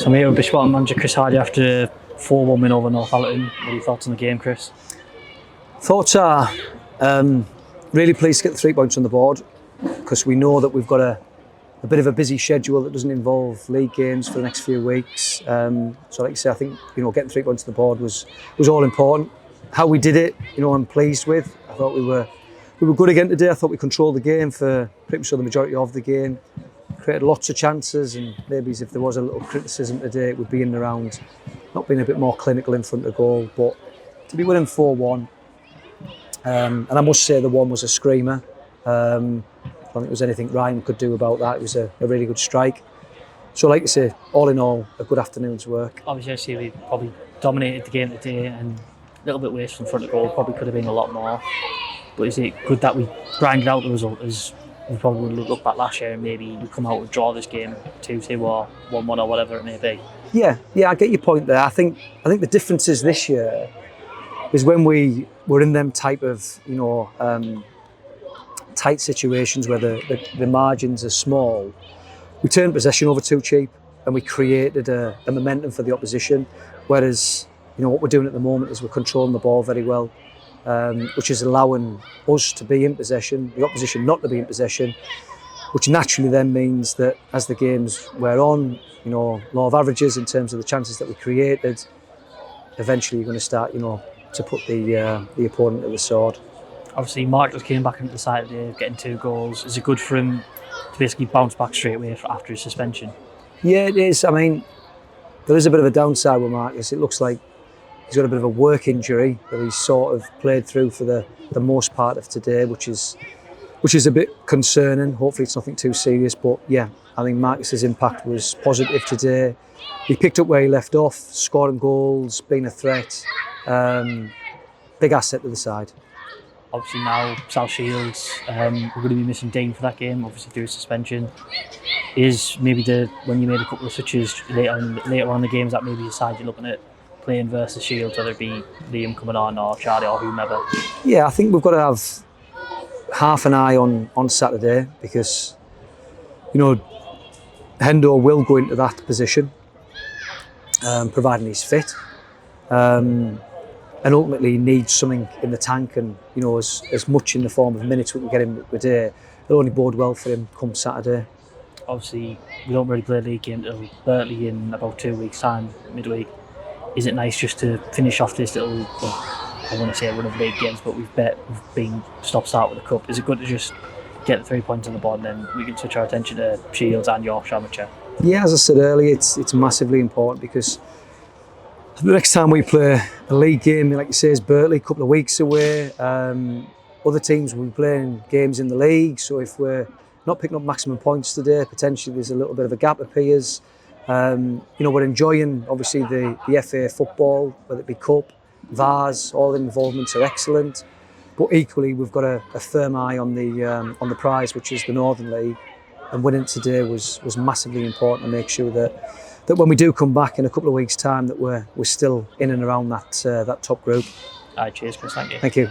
So I'm here with Bishop manager Chris Hardy after a 4-1 win over Northallerton. What are your thoughts on the game, Chris? Thoughts are really pleased to get the 3 points on the board, because we know that we've got a bit of a busy schedule that doesn't involve league games for the next few weeks. So like you say, I think getting 3 points on the board was all important. How we did it, I'm pleased with. I thought we were good again today. I thought we controlled the game for pretty much the majority of the game. Created lots of chances, and maybe if there was a little criticism today, it would be in and around not being a bit more clinical in front of goal. But to be winning 4-1, and I must say the one was a screamer. I don't think there was anything Ryan could do about that. It was a really good strike. So like I say, all in all, a good afternoon's work. Obviously, we probably dominated the game today and a little bit waste from front of goal. Probably could have been a lot more. But is it good that we grinded out the result, as we probably would look back last year and maybe we come out and draw this game 2-2 or 1-1 or whatever it may be? Yeah, I get your point there. I think the difference is this year is when we were in them type of tight situations where the margins are small, we turned possession over too cheap and we created a momentum for the opposition. Whereas what we're doing at the moment is we're controlling the ball very well, which is allowing us to be in possession, the opposition not to be in possession, which naturally then means that as the games wear on, law of averages in terms of the chances that we created, eventually you're going to start, to put the opponent to the sword. Obviously, Mark just came back into the side today, getting 2 goals. Is it good for him to basically bounce back straight away after his suspension? Yeah, it is. I mean, there is a bit of a downside with Marcus. It looks like he's got a bit of a work injury that he's sort of played through for the most part of today, which is a bit concerning. Hopefully it's nothing too serious, but yeah, I think Marcus's impact was positive today. He picked up where he left off, scoring goals, being a threat. Big asset to the side. Obviously now South Shields, we're going to be missing Dean for that game, obviously through suspension. Is maybe when you made a couple of switches later on in the games, that maybe a side you're looking at playing versus Shields, whether it be Liam coming on or Charlie or whomever? Yeah, I think we've got to have half an eye on Saturday, because Hendo will go into that position, providing he's fit, and ultimately he needs something in the tank, and as much in the form of minutes we can get him today, it'll only bode well for him come Saturday. Obviously we don't really play a league game till Berkeley in about 2 weeks' time, midweek. Is it nice just to finish off this little, I want to say a run of league games, but we've been stop-start with the cup. Is it good to just get the 3 points on the board and then we can switch our attention to Shields and Yorkshire Amateur? Yeah, as I said earlier, it's massively important, because the next time we play a league game, like you say, is Berkeley, a couple of weeks away. Other teams will be playing games in the league, so if we're not picking up maximum points today, potentially there's a little bit of a gap appears. We're enjoying obviously the FA football, whether it be Cup, Vars, all the involvements are excellent. But equally, we've got a firm eye on the prize, which is the Northern League, and winning today was massively important to make sure that when we do come back in a couple of weeks' time, that we're still in and around that top group. All right, cheers, Chris. Thank you. Thank you.